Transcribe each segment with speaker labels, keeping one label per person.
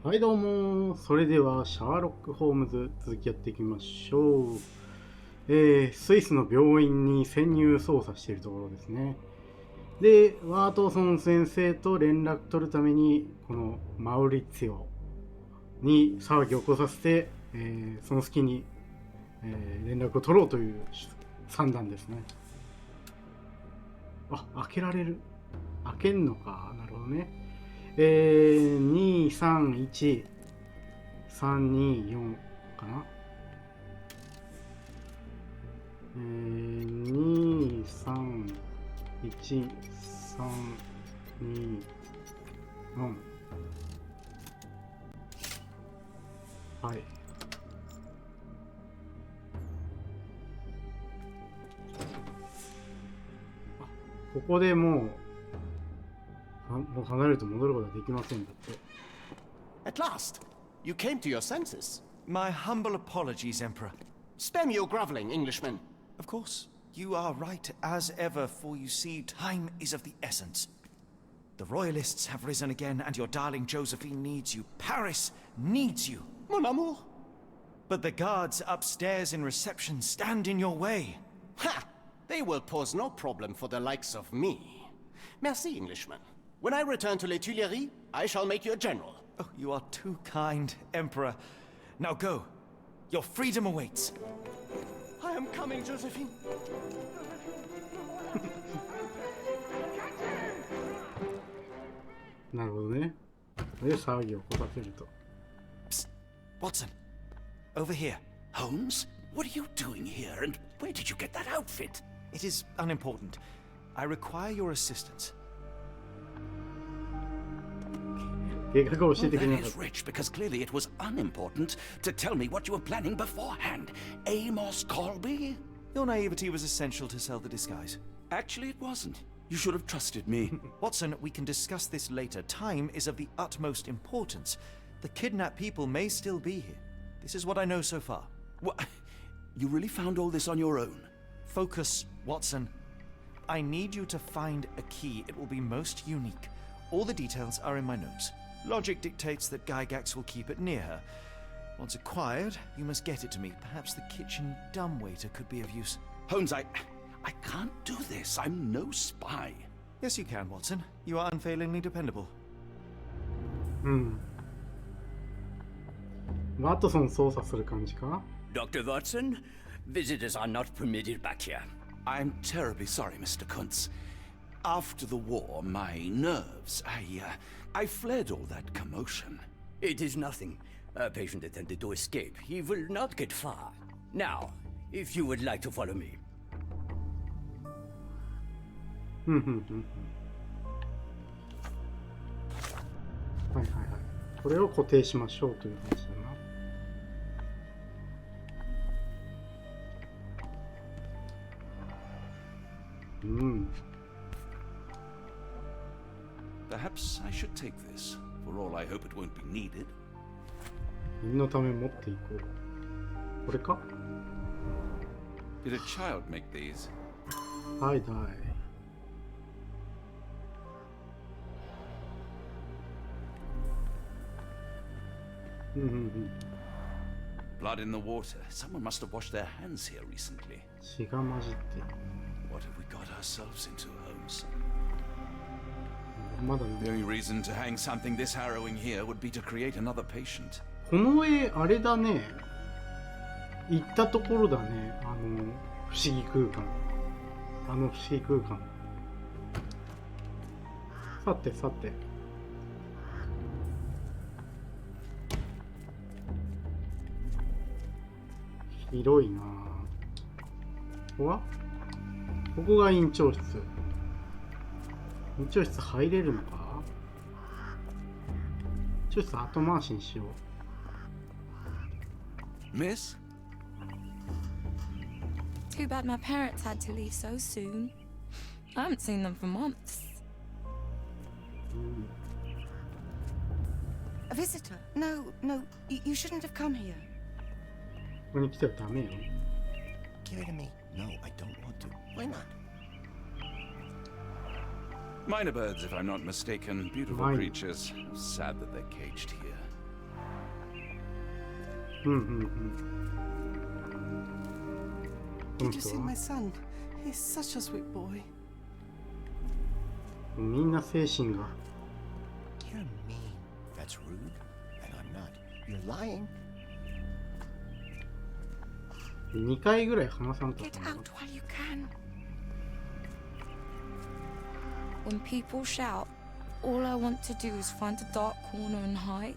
Speaker 1: はいどうも、それではシャーロック・ホームズ続きやっていきましょう。スイスの病院に潜入捜査しているところですね。で、ワートソン先生と連絡取るためにこのマウリッツィオに騒ぎを起こさせて、その隙に、連絡を取ろうという算段ですね。あ、開けられる。開けんのか。なるほどね。2、3、1、3、2、4かな。2、3、1、3、2、4。はい。あ、ここでもう離れると戻ることはできませんだって。
Speaker 2: At last, you came to your senses.
Speaker 3: My humble apologies, Emperor.
Speaker 2: Spare me your groveling, Englishman.
Speaker 3: Of course, you are right as ever, for you see, time is of the essence. The royalists have risen again, and your darling Josephine needs you. Paris needs you.
Speaker 2: Mon amour.
Speaker 3: But the guards upstairs in reception stand in your way.
Speaker 2: Ha! They will pose no problem for the likes of me. Merci, Englishman. When I return to Les Tuileries, I shall make you a general.
Speaker 3: Oh, you are too kind, Emperor. Now go. Your freedom awaits.
Speaker 2: I am coming, Josephine.
Speaker 1: なるほどね。で、騒ぎを起こさせると。
Speaker 3: Psst. Watson. Over here.
Speaker 4: Holmes? What are you doing here, and where did you get that outfit?
Speaker 3: It is unimportant. I require your assistance.
Speaker 1: 計画を教え
Speaker 4: Well,
Speaker 1: てくれ
Speaker 4: that
Speaker 1: なかっ
Speaker 4: is rich, because clearly it was unimportant to tell me what you were planning beforehand. Amos Colby?
Speaker 3: Your naivety was essential to sell the disguise.
Speaker 4: Actually, it wasn't. You should have trusted me.
Speaker 3: Watson, we can discuss this later. Time is of the utmost importance. The kidnapped people may still be here. This is what I know so far.
Speaker 4: What? You really found all this on your own?
Speaker 3: Focus, Watson. I need you to find a key. It will be most unique. All the details are in my notes. Logic dictates that Gygax will keep it near her. Once acquired, you must get it to me. Perhaps the kitchen dumbwaiter could be of use.
Speaker 4: Holmes, I can't do this. I'm no spy.
Speaker 3: Yes, you can, Watson. You are unfailingly dependable.
Speaker 1: た。うん。ワトソン操作する感じか。
Speaker 5: Dr. Watson, visitors are not permitted back here.
Speaker 4: I'm terribly sorry, Mr. Kuntz. After the war, my nerves, I fled all that commotion.
Speaker 5: It is nothing. A patient attempted to escape. He will not get far. Now, if you would like to follow me.
Speaker 1: ふんふんふんふん。はいはいはい。これを固定しましょうという話だな。うん。
Speaker 4: Perhaps I should take this. For all I hope it won't be needed.
Speaker 1: 念のため持っていこう。これか。
Speaker 4: Did a child make these?
Speaker 1: はいはい。うんうんうん。
Speaker 4: Blood in the water. Someone must have washed their hands here recently.
Speaker 1: 血が混じってる。
Speaker 4: What have we got ourselves into, Holmes?
Speaker 1: まだ
Speaker 4: The
Speaker 1: ね。
Speaker 4: only reason to hang something this harrowing here would be to create another patient.
Speaker 1: この絵、あれだね。行ったところだね。不思議空間。不思議空間。さてさて。広いなぁ。ここは？ここが院長室。院長室入れるのか？院長室後回しにしよう。
Speaker 4: Miss?
Speaker 6: Too bad my parents had to leave so soon. I haven't seen them for months.
Speaker 7: A visitor? No, you shouldn't have come here.
Speaker 1: ここに来てはダメよ。
Speaker 2: Give it to me. No, I don't want to. Why not?
Speaker 4: Minor birds, if I'm not mistaken. Beautiful
Speaker 1: Minor.
Speaker 4: creatures. Sad that they're caged here.
Speaker 1: うんうんうん。この
Speaker 2: Did you
Speaker 1: 人
Speaker 2: see
Speaker 1: は
Speaker 2: my son? He's such a sweet boy.
Speaker 1: みんな精神が。
Speaker 2: You're mean. That's rude. And I'm not. You're lying.
Speaker 1: 2回ぐらい話さんと
Speaker 7: Get out while you can.
Speaker 6: When people shout, all I want to do is find a dark corner and hide.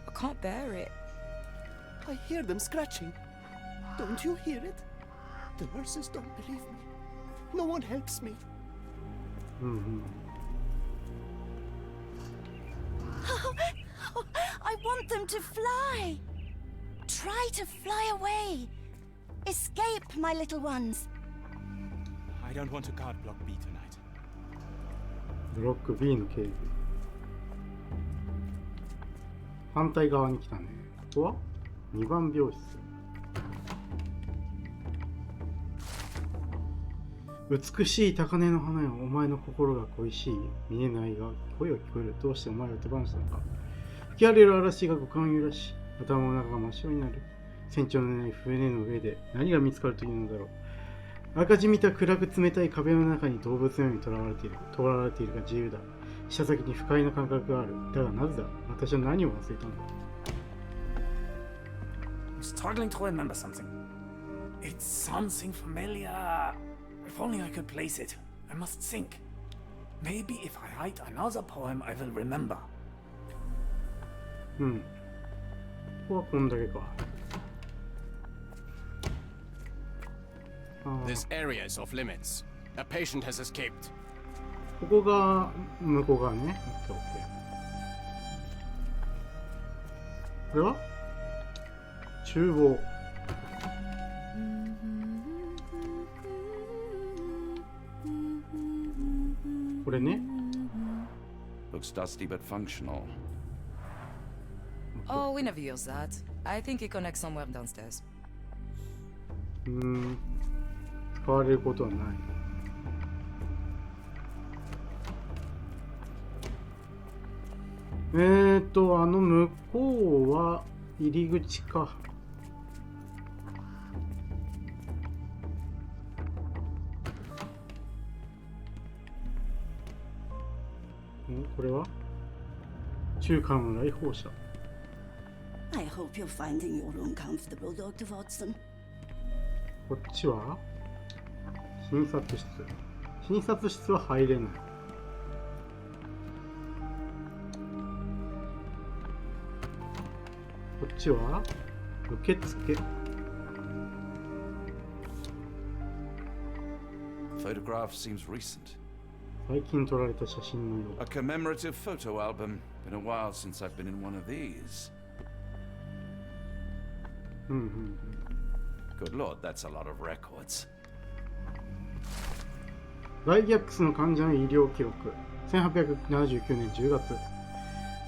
Speaker 6: I can't bear it.
Speaker 2: I hear them scratching. Don't you hear it? The nurses don't believe me. No one helps me.
Speaker 1: うんうん。
Speaker 7: I want them to fly. Try to fly away. Escape, my little ones.
Speaker 8: I don't want to guard Block B tonight.
Speaker 1: ブロック B の警備。反対側に来たね。ここは2番病室。美しい高嶺の花よ、お前の心が恋しい。見えないが声を聞こえる。どうしてお前を手放したのか。吹き荒れる嵐が五感を揺らし、頭の中が真っ白になる。船長のない船の上で何が見つかるというのだろう。赤字見た暗く冷たい壁の中に動物のように囚われている。囚われているが自由だ。舌先に不快な感覚がある。だがなぜだ。私は何を忘れたんだ。
Speaker 9: I'm struggling to remember something. It's something familiar. If only I could place it. I must think. Maybe if I write another poem, I will remember.
Speaker 1: うん。ここはこんだけか。
Speaker 2: This area is off limits. A patient has escaped.
Speaker 1: ここが向こう側ね。オッケーオッケー。これは厨房。これね。
Speaker 4: Looks dusty but functional.
Speaker 6: Oh, we never use that. I think it connects somewhere downstairs.
Speaker 1: 使われることはない。あの向こうは入り口か。これは中華の来訪者。
Speaker 7: I hope you're finding your room comfortable, Dr. Watson.
Speaker 1: こっちは診察室。診察室は入れない。こっちは受付。
Speaker 4: Photograph seems recent.
Speaker 1: 最近撮られた写真のよう
Speaker 4: A commemorative photo album. Been a while since I've been in one of these. Good lord, that's a lot of records.
Speaker 1: ガイギャックスの患者の医療記録。1879年10月。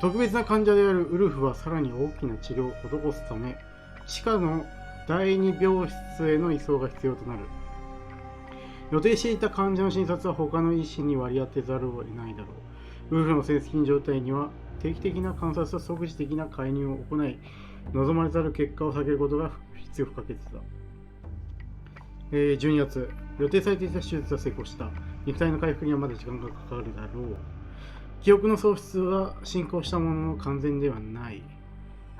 Speaker 1: 特別な患者であるウルフはさらに大きな治療を施すため、地下の第2病室への移送が必要となる。予定していた患者の診察は他の医師に割り当てざるを得ないだろう。ウルフの精神状態には定期的な観察と即時的な介入を行い、望まれざる結果を避けることが必要不可欠だ。12月、予定されていた手術は成功した。肉体の回復にはまだ時間がかかるだろう。記憶の喪失は進行したものの完全ではない。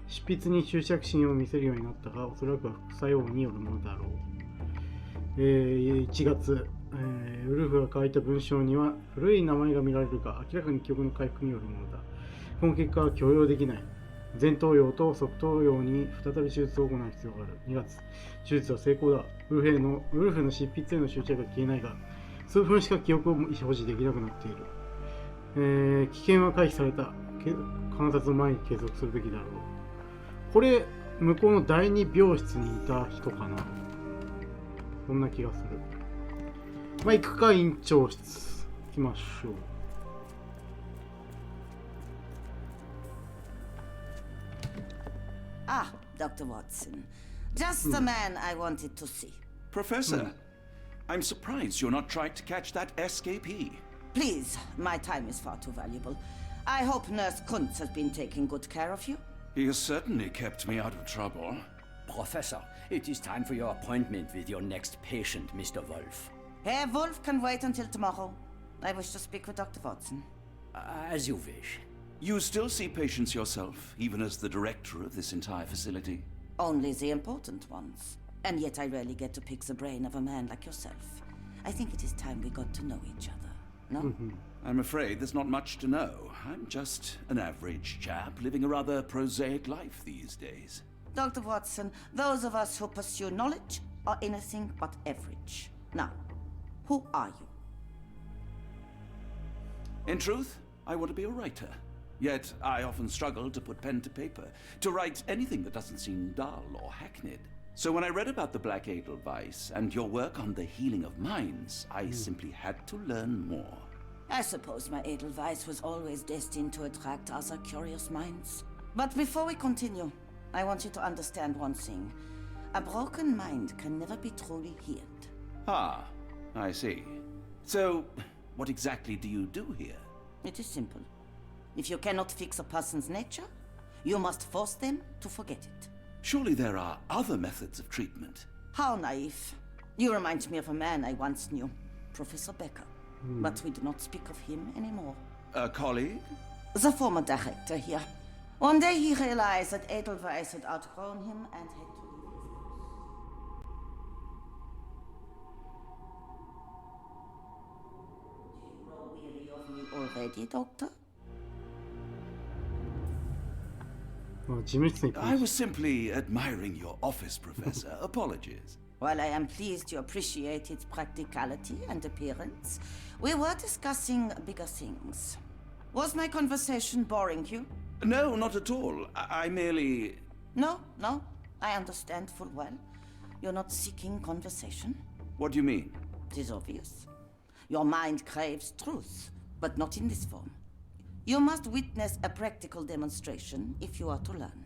Speaker 1: 執筆に執着心を見せるようになったが、おそらくは副作用によるものだろう。1月、ウルフが書いた文章には古い名前が見られるが、明らかに記憶の回復によるものだ。この結果は許容できない。前頭葉と側頭葉に再び手術を行う必要がある。2月、手術は成功だ。ウルフの執筆への執着が消えないが、数分しか記憶を保持できなくなっている。危険は回避された。観察の前に継続するべきだろう。これ、向こうの第2病室にいた人かな。そんな気がする。まあ、行くか、院長室。行きましょう。
Speaker 7: Ah, Dr. Watson. Just the man I wanted to see.
Speaker 4: Professor, I'm surprised you're not trying to catch that escapee.
Speaker 7: Please, my time is far too valuable. I hope Nurse Kuntz has been taking good care of you.
Speaker 4: He has certainly kept me out of trouble.
Speaker 5: Professor, it is time for your appointment with your next patient, Mr. Wolf.
Speaker 10: Herr Wolf can wait until tomorrow. I wish to speak with Dr. Watson.
Speaker 5: As you wish.
Speaker 4: You still see patients yourself, even as the director of this entire facility?
Speaker 10: Only the important ones. And yet I rarely get to pick the brain of a man like yourself. I think it is time we got to know each other, no?
Speaker 4: I'm afraid there's not much to know. I'm just an average chap living a rather prosaic life these days.
Speaker 10: Dr. Watson, those of us who pursue knowledge are anything but average. Now, who are you?
Speaker 4: In truth, I want to be a writer. Yet I often struggle to put pen to paper, to write anything that doesn't seem dull or hackneyed. So when I read about the Black Edelweiss and your work on the healing of minds, I simply had to learn more.
Speaker 10: I suppose my Edelweiss was always destined to attract other curious minds. But before we continue, I want you to understand one thing. A broken mind can never be truly healed.
Speaker 4: Ah, I see. So, what exactly do you do here?
Speaker 10: It is simple. If you cannot fix a person's nature, you must force them to forget it.
Speaker 4: Surely there are other methods of treatment.
Speaker 10: How naive. You remind me of a man I once knew, Professor Becker. But we do not speak of him anymore.
Speaker 4: A colleague?
Speaker 10: The former director here. One day he realized that Edelweiss had outgrown him and had to leave his house. Do you grow weary of me already, Doctor?
Speaker 4: I was simply admiring your office, Professor. Apologies.
Speaker 10: While I am pleased you appreciate its practicality and appearance, we were discussing bigger things. Was my conversation boring you?
Speaker 4: No, not at all. I merely...
Speaker 10: No, I understand full well. You're not seeking conversation.
Speaker 4: What do you mean?
Speaker 10: It is obvious. Your mind craves truth, but not in this form. You must witness a practical demonstration if you are to learn.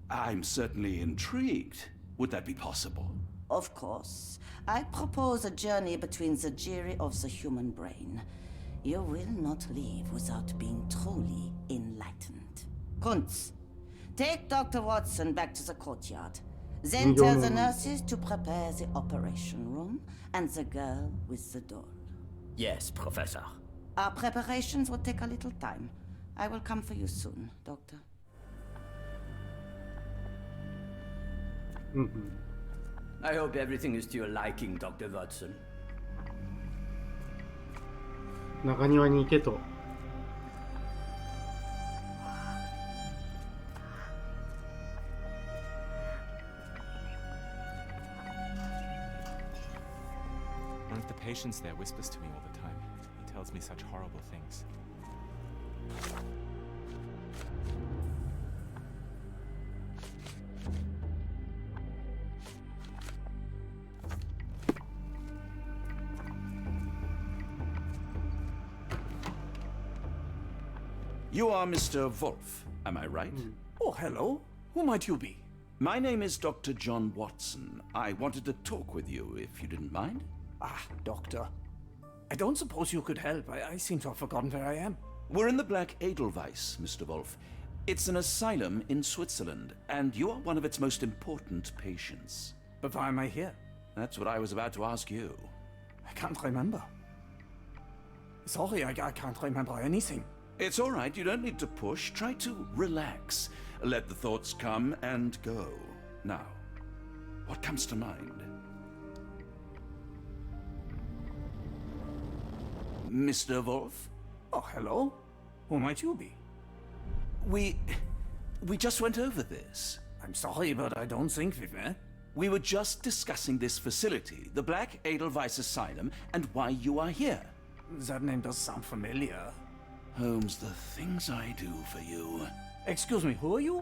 Speaker 4: I'm certainly intrigued. Would that be possible?
Speaker 10: Of course. I propose a journey between the jury of the human brain. You will not leave without being truly enlightened. Kuntz, take Dr. Watson back to the courtyard. Then tell the nurses to prepare the operation room and the girl with the doll.
Speaker 5: Yes, Professor.
Speaker 10: Our preparations will take a little time. I will come for you soon, Doctor.
Speaker 5: I hope everything is to your liking, Dr. Watson.
Speaker 1: 中庭に行けと。
Speaker 8: One of the patients there whispers to me all the time. He tells me such horrible things.
Speaker 4: You are Mr. Wolf, am I right?
Speaker 9: Oh, hello. Who might you be?
Speaker 4: My name is Dr. John Watson. I wanted to talk with you, if you didn't mind.
Speaker 9: Ah, Doctor. I don't suppose you could help. I seem to have forgotten where I am.
Speaker 4: We're in the Black Edelweiss, Mr. Wolf. It's an asylum in Switzerland, and you are one of its most important patients.
Speaker 9: But why am I here?
Speaker 4: That's what I was about to ask you.
Speaker 9: I can't remember. Sorry, I can't remember anything.
Speaker 4: It's all right, you don't need to push. Try to relax. Let the thoughts come and go. Now, what comes to mind? Mr. Wolf?
Speaker 9: Oh, hello. Who might you be?
Speaker 4: We just went over this.
Speaker 9: I'm sorry, but I don't think we've met.
Speaker 4: We were just discussing this facility, the Black Edelweiss Asylum, and why you are here.
Speaker 9: That name does sound familiar.
Speaker 4: Holmes, the things I do for you.
Speaker 9: Excuse me, who are you?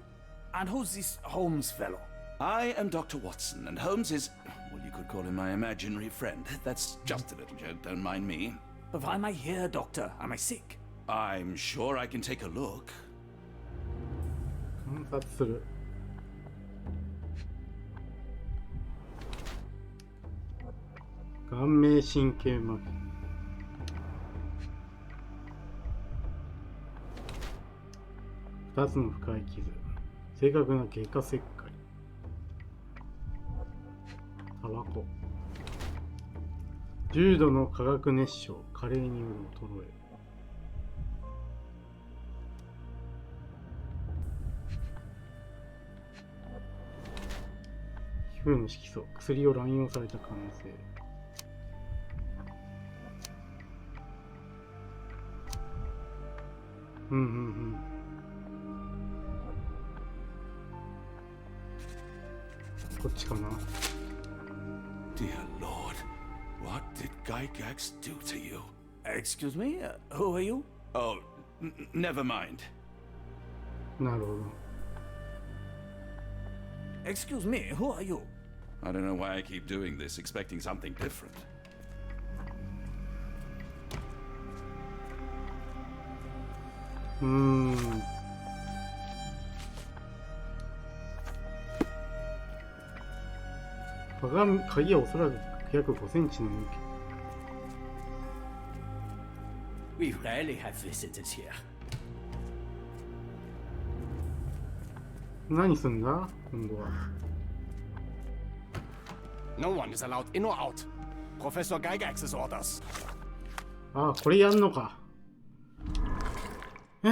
Speaker 9: And who's this Holmes fellow?
Speaker 4: I am Dr. Watson, and Holmes is, well, you could call him my imaginary friend. That's just a little joke, don't mind me.
Speaker 9: But why am I here, Doctor? Am I sick?
Speaker 4: I'm sure I can take a look.
Speaker 1: 観察する。顔面神経麻痺。2つの深い傷。正確な外科切開。タバコ。重度の化学熱傷、加齢による衰え。皮膚の色素、薬を乱用された可能性。こっちかな。
Speaker 4: Dear Lord, what did Gygax do to you?
Speaker 9: Excuse me? Who are you?
Speaker 4: Oh, never mind.
Speaker 1: なるほど。
Speaker 9: Excuse me, who are you?
Speaker 4: I don't know why I keep doing this, expecting something different.
Speaker 1: 鍵はおそらく約5センチの向き。
Speaker 5: We rarely have visitors here.
Speaker 1: 何すんだ今度は。
Speaker 2: No one is allowed in or out. Professor Gygax's orders.
Speaker 1: あ、これやんのか。あ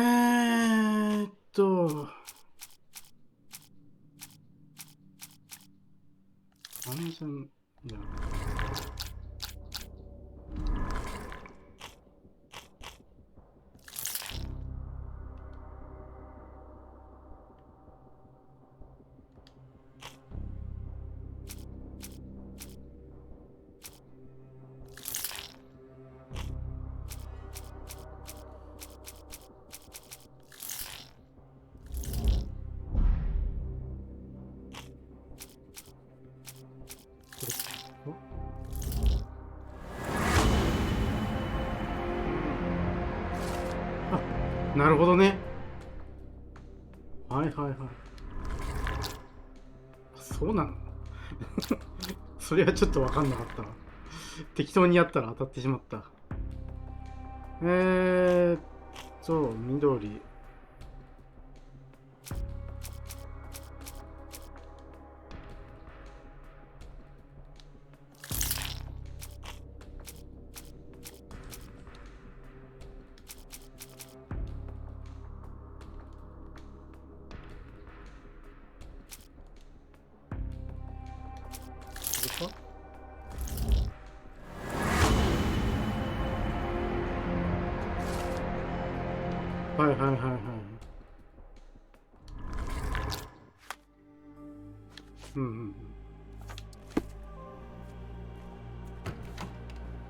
Speaker 1: んじゃん。いや。なるほどね。はいはいはい。そうなのそれはちょっと分かんなかった。適当にやったら当たってしまった。緑。はいはいはいはい。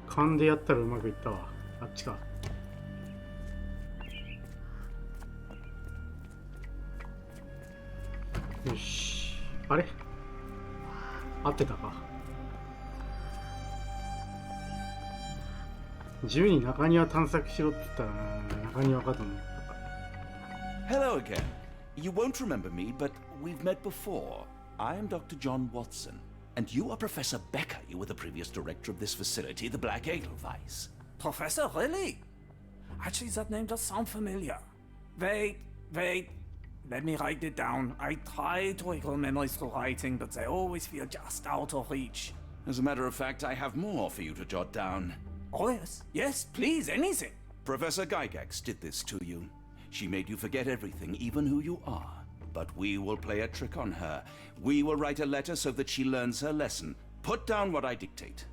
Speaker 1: 勘でやったらうまくいったわ。あっちか。よし。あれ合ってたか。自由に中庭探索しろって言ったら中庭かと思った。
Speaker 4: Hello again. You won't remember me, but we've met before. I am Dr. John Watson, and you are Professor Becker. You were the previous director of this facility, the Black Edelweiss.
Speaker 9: Professor, really? Actually, that name does sound familiar. Wait. Let me write it down. I try to recall memories through writing, but they always feel just out of reach.
Speaker 4: As a matter of fact, I have more for you to jot down.
Speaker 9: Oh, yes. Yes, please, anything.
Speaker 4: Professor Gygax did this to you. She made you forget everything, even who you are. But we will play a trick on her. We will write a letter so that she learns her lesson. Put down what I dictate.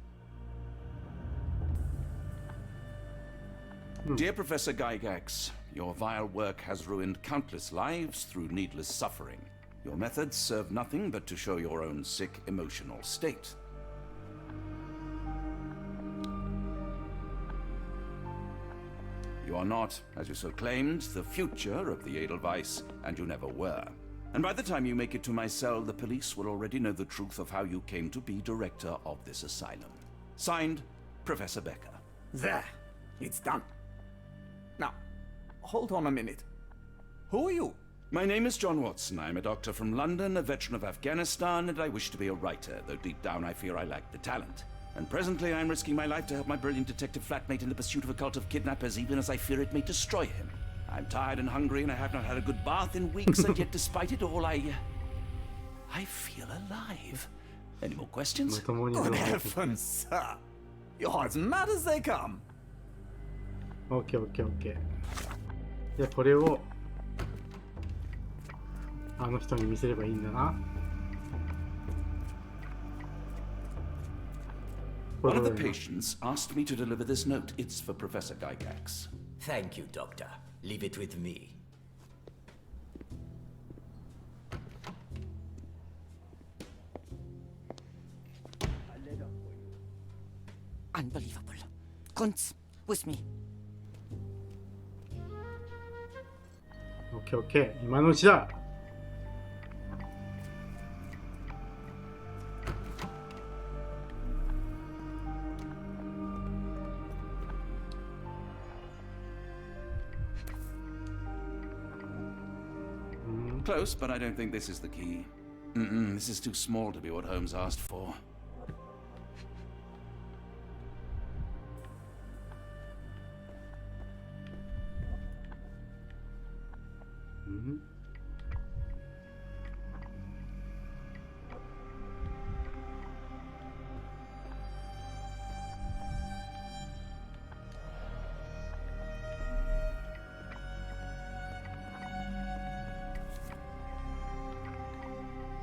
Speaker 4: Dear Professor Gygax, your vile work has ruined countless lives through needless suffering. Your methods serve nothing but to show your own sick emotional state. You are not, as you so claimed, the future of the Edelweiss, and you never were. And by the time you make it to my cell, the police will already know the truth of how you came to be director of this asylum. Signed, Professor Becker.
Speaker 9: There. It's done. Now, hold on a minute. Who are you?
Speaker 4: My name is John Watson. I'm a doctor from London, a veteran of Afghanistan, and I wish to be a writer, though deep down I fear I lack the talent. And presently I'm risking my life to help my brilliant detective flatmate in the pursuit of a cult of kidnappers, even as I fear it may destroy him. I'm tired and hungry, and I have not had a good bath in weeks, and yet despite it all, I feel alive. Any more questions?
Speaker 9: Good heavens, sir! You're as mad as they come.
Speaker 1: オッケーオッケーオッケー。じゃあこれをあの人に見せればいいんだな。
Speaker 4: One of the patients asked me to deliver this note. It's for Professor Gygax.
Speaker 5: Thank you, Doctor. Leave it with me.
Speaker 10: Unbelievable. Kunz, with me.
Speaker 1: オッケーオッケー。今のうちだ。
Speaker 4: Close, but I don't think this is the key. This is too small to be what Holmes asked for.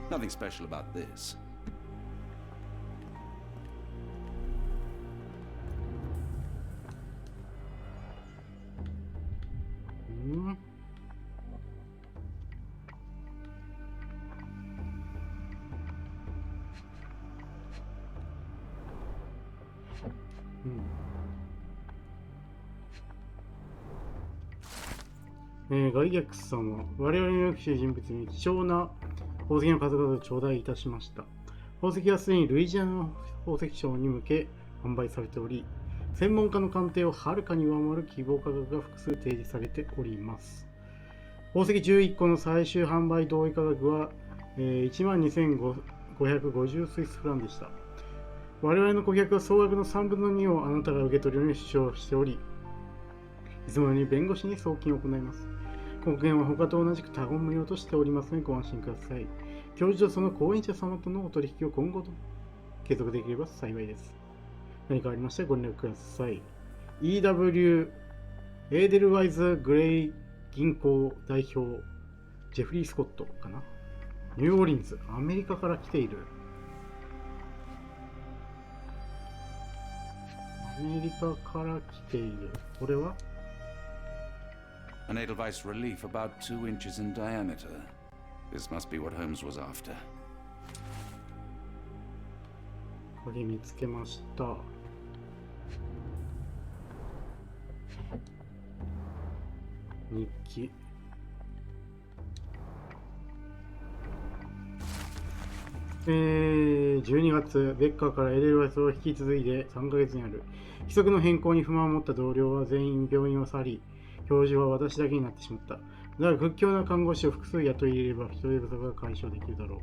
Speaker 4: Nothing special about this.
Speaker 1: ガイギャックスさんは我々のよく知る人物に貴重な宝石の数々を頂戴いたしました。宝石はすでにルイジアナ宝石商に向け販売されており、専門家の鑑定をはるかに上回る希望価格が複数提示されております。宝石11個の最終販売同意価格は、12,550スイスフランでした。我々の顧客は総額の3分の2をあなたが受け取るように主張しており、いつもより弁護士に送金を行います。この件は他と同じく他言無用としておりますのでご安心ください。教授とその後援者様とのお取引を今後と継続できれば幸いです。何かありましたらご連絡ください。EW エーデルワイズ・グレイ銀行代表ジェフリー・スコットかな。ニューオーリンズ、アメリカから来ている。アメリカから来ている。これは
Speaker 4: An Edelweiss relief about 2 inches in diameter. This must be what Holmes was after.
Speaker 1: これ見つけました。日記。12月、ベッカーからエデルワイスを引き継いで3ヶ月になる。規則の変更に不満を持った同僚は全員病院を去り、教授は私だけになってしまった。だが屈強な看護師を複数雇い入れれば人手不足が解消できるだろう。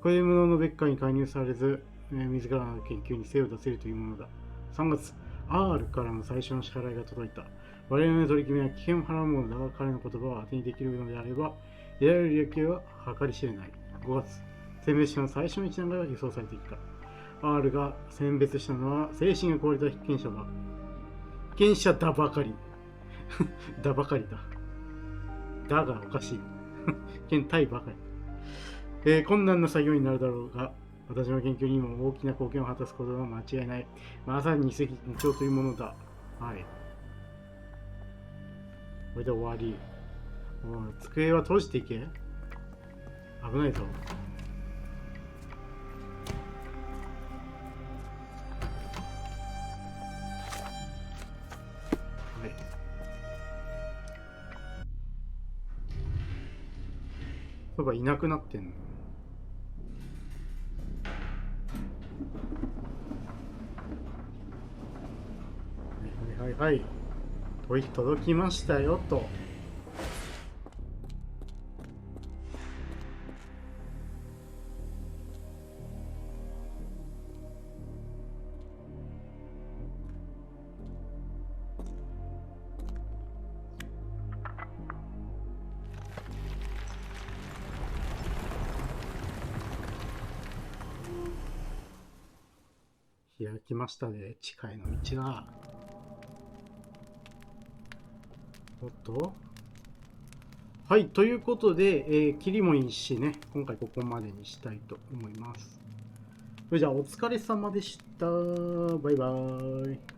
Speaker 1: これで無能のベッカーに介入されず、自らの研究に精を出せるというものだ。3月、R からの最初の支払いが届いた。我々の取り決めは危険を払うものだが、彼の言葉を当てにできるのであれば、得られる利益は計り知れない。5月、選別者の最初の一覧が予想されていた。R が選別したのは精神が壊れた被験者だ。被験者だばかり。だばかりだ。だがおかしい。検体ばかり。困難な作業になるだろうが、私の研究にも大きな貢献を果たすことは間違いない。まさに二石二鳥というものだ。はい。これで終わり。おい、机は閉じていけ。危ないぞ。そういえばいなくなってんの。はいはいはい。届きましたよと。開きましたで、地下への道が。おっと。はい、ということで、キリもいいしね、今回ここまでにしたいと思います。それじゃあ、お疲れ様でした。バイバーイ。